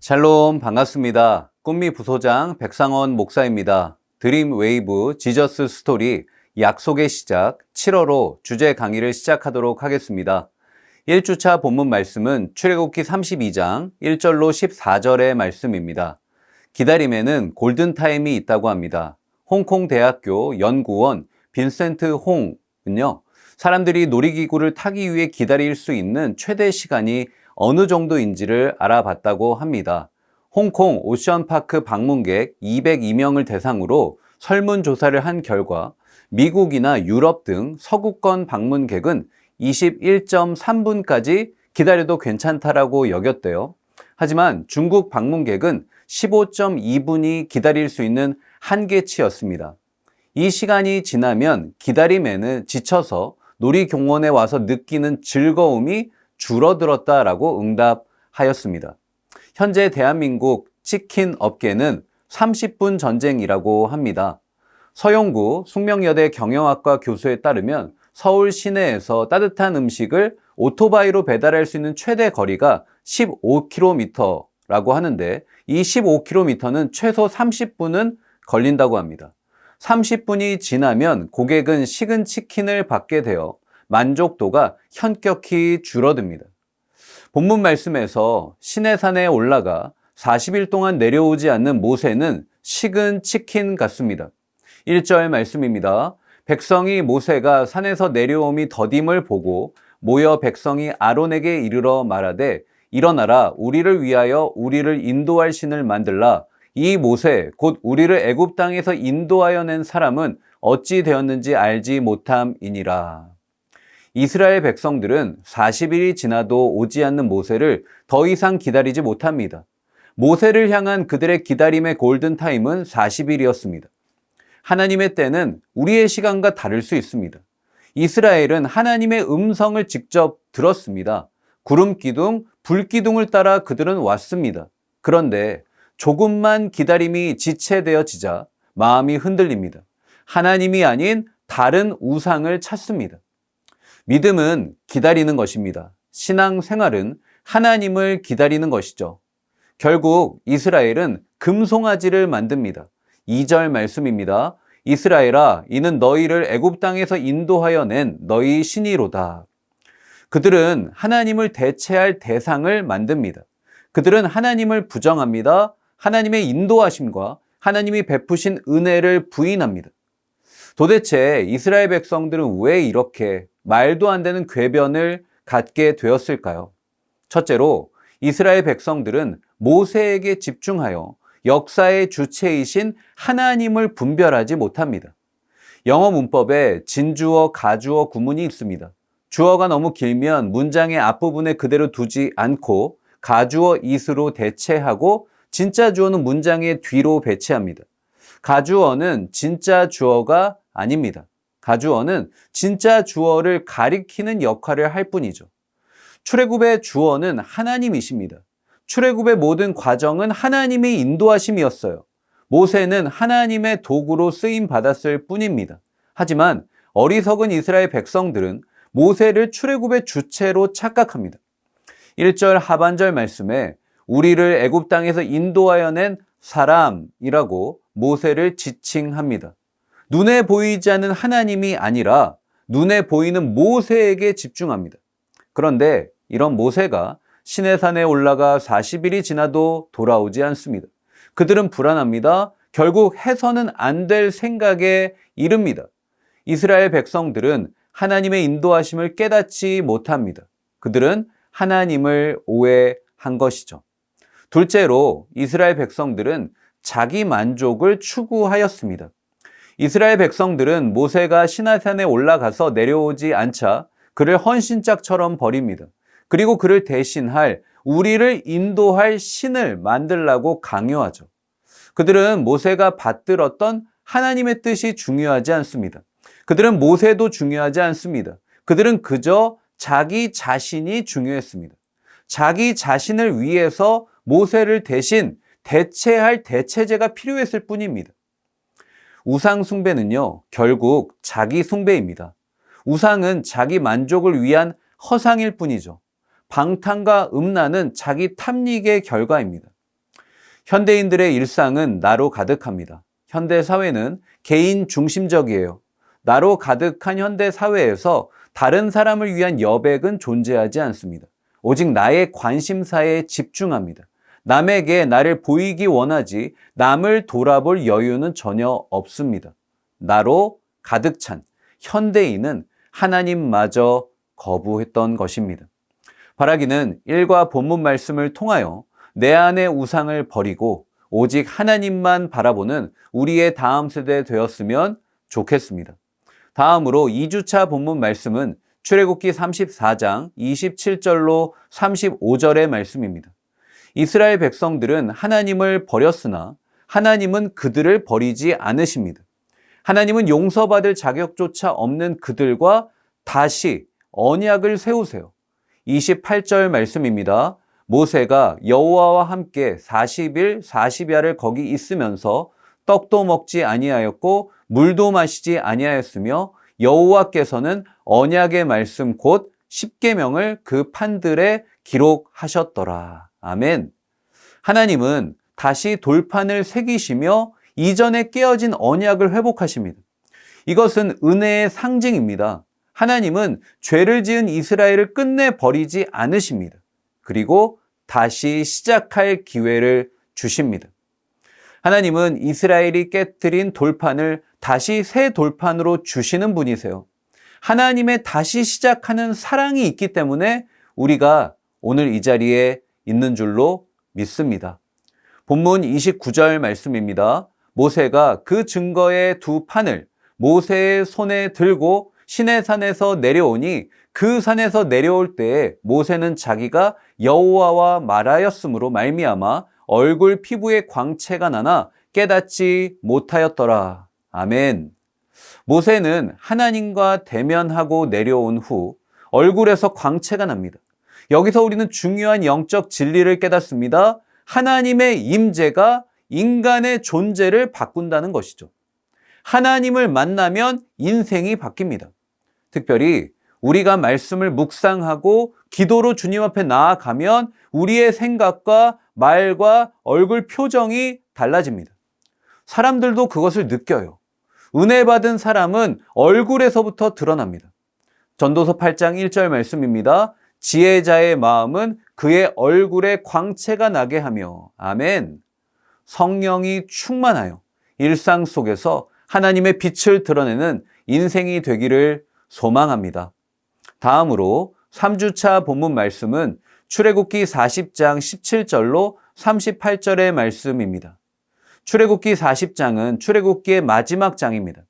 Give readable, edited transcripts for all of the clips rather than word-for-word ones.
샬롬 반갑습니다. 꿈미 부소장 백상원 목사입니다. 드림 웨이브 지저스 스토리 약속의 시작 7월호 주제 강의를 시작하도록 하겠습니다. 1주차 본문 말씀은 출애굽기 32장 1절로 14절의 말씀입니다. 기다림에는 골든타임이 있다고 합니다. 홍콩 대학교 연구원 빈센트 홍은요, 사람들이 놀이기구를 타기 위해 기다릴 수 있는 최대 시간이 어느 정도인지를 알아봤다고 합니다. 홍콩 오션파크 방문객 202명을 대상으로 설문조사를 한 결과 미국이나 유럽 등 서구권 방문객은 21.3분까지 기다려도 괜찮다라고 여겼대요. 하지만 중국 방문객은 15.2분이 기다릴 수 있는 한계치였습니다. 이 시간이 지나면 기다림에는 지쳐서 놀이공원에 와서 느끼는 즐거움이 줄어들었다라고 응답하였습니다. 현재 대한민국 치킨 업계는 30분 전쟁이라고 합니다. 서용구 숙명여대 경영학과 교수에 따르면 서울 시내에서 따뜻한 음식을 오토바이로 배달할 수 있는 최대 거리가 15km라고 하는데 이 15km는 최소 30분은 걸린다고 합니다. 30분이 지나면 고객은 식은 치킨을 받게 되어 만족도가 현격히 줄어듭니다. 본문 말씀에서 시내산에 올라가 40일 동안 내려오지 않는 모세는 식은 치킨 같습니다. 1절 말씀입니다. 백성이 모세가 산에서 내려옴이 더딤을 보고 모여 백성이 아론에게 이르러 말하되 일어나라 우리를 위하여 우리를 인도할 신을 만들라. 이 모세 곧 우리를 애굽 땅에서 인도하여 낸 사람은 어찌 되었는지 알지 못함이니라. 이스라엘 백성들은 40일이 지나도 오지 않는 모세를 더 이상 기다리지 못합니다. 모세를 향한 그들의 기다림의 골든타임은 40일이었습니다. 하나님의 때는 우리의 시간과 다를 수 있습니다. 이스라엘은 하나님의 음성을 직접 들었습니다. 구름기둥, 불기둥을 따라 그들은 왔습니다. 그런데 조금만 기다림이 지체되어지자 마음이 흔들립니다. 하나님이 아닌 다른 우상을 찾습니다. 믿음은 기다리는 것입니다. 신앙생활은 하나님을 기다리는 것이죠. 결국 이스라엘은 금송아지를 만듭니다. 2절 말씀입니다. 이스라엘아, 이는 너희를 애굽 땅에서 인도하여 낸 너희 신이로다. 그들은 하나님을 대체할 대상을 만듭니다. 그들은 하나님을 부정합니다. 하나님의 인도하심과 하나님이 베푸신 은혜를 부인합니다. 도대체 이스라엘 백성들은 왜 이렇게 말도 안 되는 궤변을 갖게 되었을까요? 첫째로 이스라엘 백성들은 모세에게 집중하여 역사의 주체이신 하나님을 분별하지 못합니다. 영어 문법에 진주어, 가주어 구문이 있습니다. 주어가 너무 길면 문장의 앞부분에 그대로 두지 않고 가주어 it으로 대체하고 진짜 주어는 문장의 뒤로 배치합니다. 가주어는 진짜 주어가 아닙니다. 가주어는 진짜 주어를 가리키는 역할을 할 뿐이죠. 출애굽의 주어는 하나님이십니다. 출애굽의 모든 과정은 하나님의 인도하심이었어요. 모세는 하나님의 도구로 쓰임 받았을 뿐입니다. 하지만 어리석은 이스라엘 백성들은 모세를 출애굽의 주체로 착각합니다. 1절 하반절 말씀에 우리를 애굽 땅에서 인도하여 낸 사람이라고 모세를 지칭합니다. 눈에 보이지 않는 하나님이 아니라 눈에 보이는 모세에게 집중합니다. 그런데 이런 모세가 시내산에 올라가 40일이 지나도 돌아오지 않습니다. 그들은 불안합니다. 결국 해서는 안 될 생각에 이릅니다. 이스라엘 백성들은 하나님의 인도하심을 깨닫지 못합니다. 그들은 하나님을 오해한 것이죠. 둘째로 이스라엘 백성들은 자기 만족을 추구하였습니다. 이스라엘 백성들은 모세가 시내산에 올라가서 내려오지 않자 그를 헌신짝처럼 버립니다. 그리고 그를 대신할 우리를 인도할 신을 만들라고 강요하죠. 그들은 모세가 받들었던 하나님의 뜻이 중요하지 않습니다. 그들은 모세도 중요하지 않습니다. 그들은 그저 자기 자신이 중요했습니다. 자기 자신을 위해서 모세를 대신 대체할 대체제가 필요했을 뿐입니다. 우상 숭배는요, 결국 자기 숭배입니다. 우상은 자기 만족을 위한 허상일 뿐이죠. 방탕과 음란은 자기 탐닉의 결과입니다. 현대인들의 일상은 나로 가득합니다. 현대 사회는 개인 중심적이에요. 나로 가득한 현대 사회에서 다른 사람을 위한 여백은 존재하지 않습니다. 오직 나의 관심사에 집중합니다. 남에게 나를 보이기 원하지 남을 돌아볼 여유는 전혀 없습니다. 나로 가득 찬 현대인은 하나님마저 거부했던 것입니다. 바라기는 일과 본문 말씀을 통하여 내 안의 우상을 버리고 오직 하나님만 바라보는 우리의 다음 세대 되었으면 좋겠습니다. 다음으로 2주차 본문 말씀은 출애굽기 34장 27절로 35절의 말씀입니다. 이스라엘 백성들은 하나님을 버렸으나 하나님은 그들을 버리지 않으십니다. 하나님은 용서받을 자격조차 없는 그들과 다시 언약을 세우세요. 28절 말씀입니다. 모세가 여호와와 함께 40일 40야를 거기 있으면서 떡도 먹지 아니하였고 물도 마시지 아니하였으며 여호와께서는 언약의 말씀 곧 십계명을 그 판들에 기록하셨더라. 아멘. 하나님은 다시 돌판을 새기시며 이전에 깨어진 언약을 회복하십니다. 이것은 은혜의 상징입니다. 하나님은 죄를 지은 이스라엘을 끝내 버리지 않으십니다. 그리고 다시 시작할 기회를 주십니다. 하나님은 이스라엘이 깨뜨린 돌판을 다시 새 돌판으로 주시는 분이세요. 하나님의 다시 시작하는 사랑이 있기 때문에 우리가 오늘 이 자리에 있는 줄로 믿습니다. 본문 29절 말씀입니다. 모세가 그 증거의 두 판을 모세의 손에 들고 시내산에서 내려오니 그 산에서 내려올 때에 모세는 자기가 여호와와 말하였으므로 말미암아 얼굴 피부에 광채가 나나 깨닫지 못하였더라. 아멘. 모세는 하나님과 대면하고 내려온 후 얼굴에서 광채가 납니다. 여기서 우리는 중요한 영적 진리를 깨닫습니다. 하나님의 임재가 인간의 존재를 바꾼다는 것이죠. 하나님을 만나면 인생이 바뀝니다. 특별히 우리가 말씀을 묵상하고 기도로 주님 앞에 나아가면 우리의 생각과 말과 얼굴 표정이 달라집니다. 사람들도 그것을 느껴요. 은혜 받은 사람은 얼굴에서부터 드러납니다. 전도서 8장 1절 말씀입니다. 지혜자의 마음은 그의 얼굴에 광채가 나게 하며 아멘. 성령이 충만하여 일상 속에서 하나님의 빛을 드러내는 인생이 되기를 소망합니다. 다음으로 3주차 본문 말씀은 출애굽기 40장 17절로 38절의 말씀입니다. 출애굽기 40장은 출애굽기의 마지막 장입니다.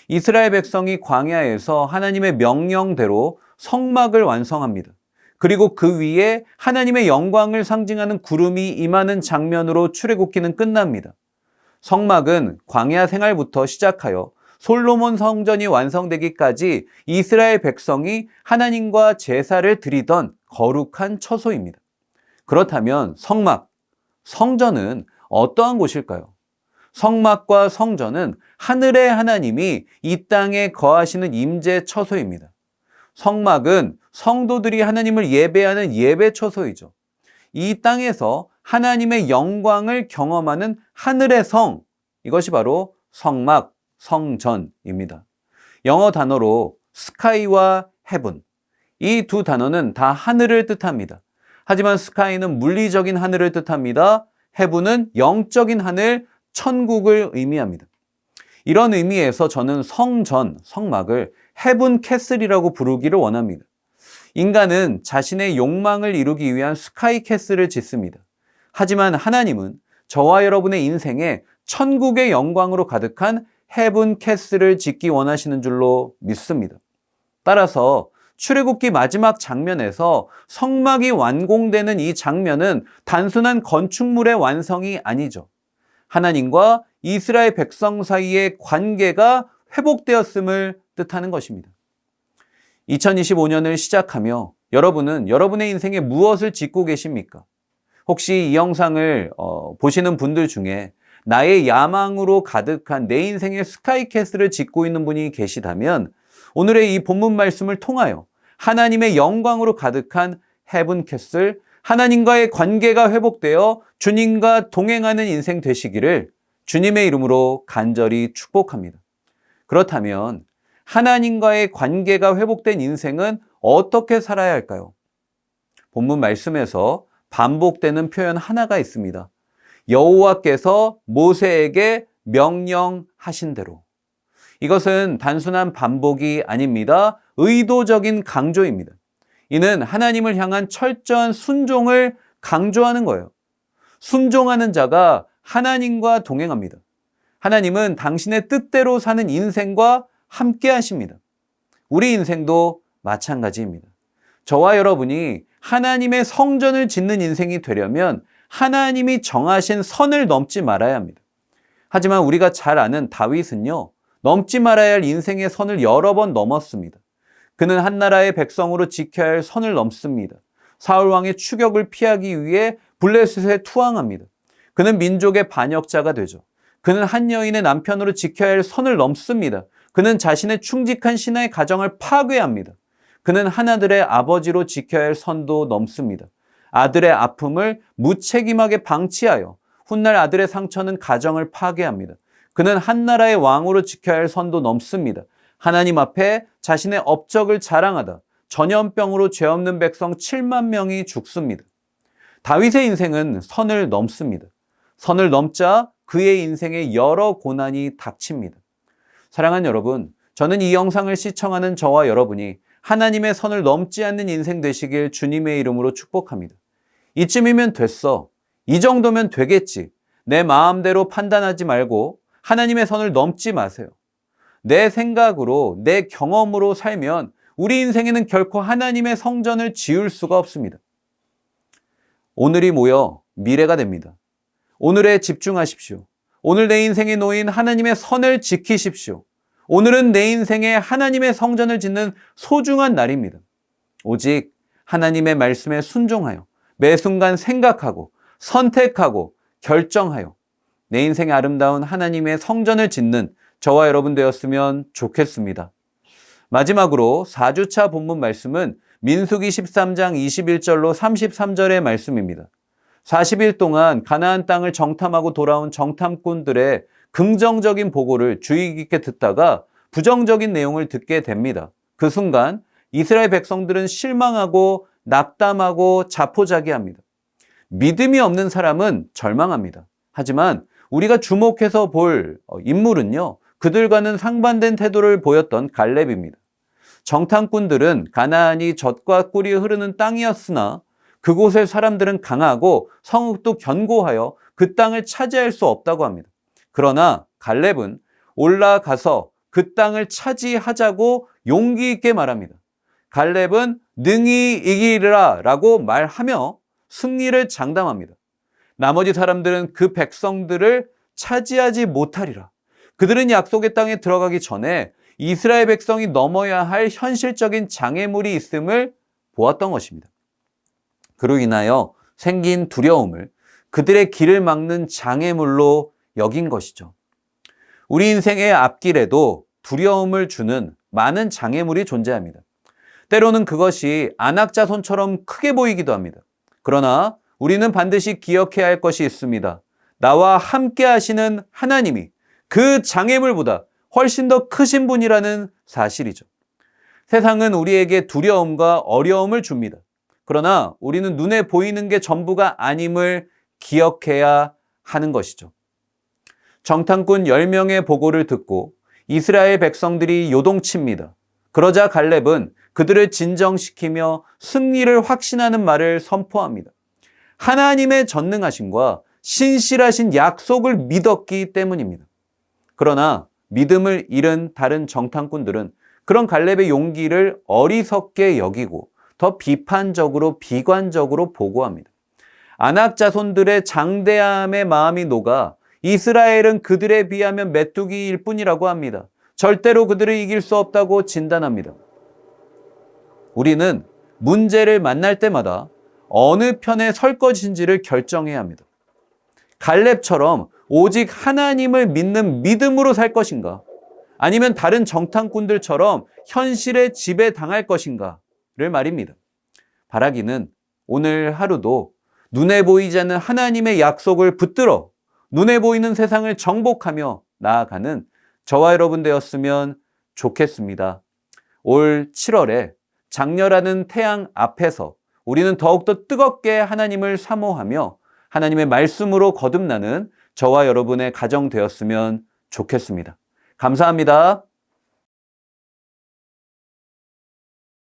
이스라엘 백성이 광야에서 하나님의 명령대로 성막을 완성합니다. 그리고 그 위에 하나님의 영광을 상징하는 구름이 임하는 장면으로 출애굽기는 끝납니다. 성막은 광야 생활부터 시작하여 솔로몬 성전이 완성되기까지 이스라엘 백성이 하나님과 제사를 드리던 거룩한 처소입니다. 그렇다면 성막, 성전은 어떠한 곳일까요? 성막과 성전은 하늘의 하나님이 이 땅에 거하시는 임재 처소입니다. 성막은 성도들이 하나님을 예배하는 예배 처소이죠. 이 땅에서 하나님의 영광을 경험하는 하늘의 성, 이것이 바로 성막, 성전입니다. 영어 단어로 스카이와 헤븐, 이 두 단어는 다 하늘을 뜻합니다. 하지만 스카이는 물리적인 하늘을 뜻합니다. 헤븐은 영적인 하늘, 천국을 의미합니다. 이런 의미에서 저는 성전, 성막을 헤븐 캐슬이라고 부르기를 원합니다. 인간은 자신의 욕망을 이루기 위한 스카이 캐슬을 짓습니다. 하지만 하나님은 저와 여러분의 인생에 천국의 영광으로 가득한 헤븐 캐슬을 짓기 원하시는 줄로 믿습니다. 따라서 출애굽기 마지막 장면에서 성막이 완공되는 이 장면은 단순한 건축물의 완성이 아니죠. 하나님과 이스라엘 백성 사이의 관계가 회복되었음을 뜻하는 것입니다. 2025년을 시작하며 여러분은 여러분의 인생에 무엇을 짓고 계십니까? 혹시 이 영상을 보시는 분들 중에 나의 야망으로 가득한 내 인생의 스카이캐슬을 짓고 있는 분이 계시다면 오늘의 이 본문 말씀을 통하여 하나님의 영광으로 가득한 헤븐캐슬, 하나님과의 관계가 회복되어 주님과 동행하는 인생 되시기를 주님의 이름으로 간절히 축복합니다. 그렇다면 하나님과의 관계가 회복된 인생은 어떻게 살아야 할까요? 본문 말씀에서 반복되는 표현 하나가 있습니다. 여호와께서 모세에게 명령하신 대로. 이것은 단순한 반복이 아닙니다. 의도적인 강조입니다. 이는 하나님을 향한 철저한 순종을 강조하는 거예요. 순종하는 자가 하나님과 동행합니다. 하나님은 당신의 뜻대로 사는 인생과 함께 하십니다. 우리 인생도 마찬가지입니다. 저와 여러분이 하나님의 성전을 짓는 인생이 되려면 하나님이 정하신 선을 넘지 말아야 합니다. 하지만 우리가 잘 아는 다윗은요, 넘지 말아야 할 인생의 선을 여러 번 넘었습니다. 그는 한 나라의 백성으로 지켜야 할 선을 넘습니다. 사울 왕의 추격을 피하기 위해 블레셋에 투항합니다. 그는 민족의 반역자가 되죠. 그는 한 여인의 남편으로 지켜야 할 선을 넘습니다. 그는 자신의 충직한 신하의 가정을 파괴합니다. 그는 하나들의 아버지로 지켜야 할 선도 넘습니다. 아들의 아픔을 무책임하게 방치하여 훗날 아들의 상처는 가정을 파괴합니다. 그는 한 나라의 왕으로 지켜야 할 선도 넘습니다. 하나님 앞에 자신의 업적을 자랑하다 전염병으로 죄 없는 백성 7만 명이 죽습니다. 다윗의 인생은 선을 넘습니다. 선을 넘자 그의 인생에 여러 고난이 닥칩니다. 사랑하는 여러분, 저는 이 영상을 시청하는 저와 여러분이 하나님의 선을 넘지 않는 인생 되시길 주님의 이름으로 축복합니다. 이쯤이면 됐어. 이 정도면 되겠지. 내 마음대로 판단하지 말고 하나님의 선을 넘지 마세요. 내 생각으로, 내 경험으로 살면 우리 인생에는 결코 하나님의 성전을 지을 수가 없습니다. 오늘이 모여 미래가 됩니다. 오늘에 집중하십시오. 오늘 내 인생에 놓인 하나님의 선을 지키십시오. 오늘은 내 인생에 하나님의 성전을 짓는 소중한 날입니다. 오직 하나님의 말씀에 순종하여 매 순간 생각하고 선택하고 결정하여 내 인생에 아름다운 하나님의 성전을 짓는 저와 여러분 되었으면 좋겠습니다. 마지막으로 4주차 본문 말씀은 민수기 13장 21절로 33절의 말씀입니다. 40일 동안 가나안 땅을 정탐하고 돌아온 정탐꾼들의 긍정적인 보고를 주의 깊게 듣다가 부정적인 내용을 듣게 됩니다. 그 순간 이스라엘 백성들은 실망하고 낙담하고 자포자기합니다. 믿음이 없는 사람은 절망합니다. 하지만 우리가 주목해서 볼 인물은요, 그들과는 상반된 태도를 보였던 갈렙입니다. 정탐꾼들은 가나안이 젖과 꿀이 흐르는 땅이었으나 그곳의 사람들은 강하고 성읍도 견고하여 그 땅을 차지할 수 없다고 합니다. 그러나 갈렙은 올라가서 그 땅을 차지하자고 용기 있게 말합니다. 갈렙은 능히 이기리라 라고 말하며 승리를 장담합니다. 나머지 사람들은 그 백성들을 차지하지 못하리라. 그들은 약속의 땅에 들어가기 전에 이스라엘 백성이 넘어야 할 현실적인 장애물이 있음을 보았던 것입니다. 그로 인하여 생긴 두려움을 그들의 길을 막는 장애물로 여긴 것이죠. 우리 인생의 앞길에도 두려움을 주는 많은 장애물이 존재합니다. 때로는 그것이 안악자손처럼 크게 보이기도 합니다. 그러나 우리는 반드시 기억해야 할 것이 있습니다. 나와 함께 하시는 하나님이 그 장애물보다 훨씬 더 크신 분이라는 사실이죠. 세상은 우리에게 두려움과 어려움을 줍니다. 그러나 우리는 눈에 보이는 게 전부가 아님을 기억해야 하는 것이죠. 정탐꾼 10명의 보고를 듣고 이스라엘 백성들이 요동칩니다. 그러자 갈렙은 그들을 진정시키며 승리를 확신하는 말을 선포합니다. 하나님의 전능하심과 신실하신 약속을 믿었기 때문입니다. 그러나 믿음을 잃은 다른 정탐꾼들은 그런 갈렙의 용기를 어리석게 여기고 더 비판적으로 비관적으로 보고합니다. 아낙 자손들의 장대함의 마음이 녹아 이스라엘은 그들에 비하면 메뚜기일 뿐이라고 합니다. 절대로 그들을 이길 수 없다고 진단합니다. 우리는 문제를 만날 때마다 어느 편에 설 것인지를 결정해야 합니다. 갈렙처럼 오직 하나님을 믿는 믿음으로 살 것인가? 아니면 다른 정탐꾼들처럼 현실에 지배당할 것인가를 말입니다. 바라기는 오늘 하루도 눈에 보이지 않는 하나님의 약속을 붙들어 눈에 보이는 세상을 정복하며 나아가는 저와 여러분 되었으면 좋겠습니다. 올 7월에 장렬하는 태양 앞에서 우리는 더욱더 뜨겁게 하나님을 사모하며 하나님의 말씀으로 거듭나는 저와 여러분의 가정 되었으면 좋겠습니다. 감사합니다.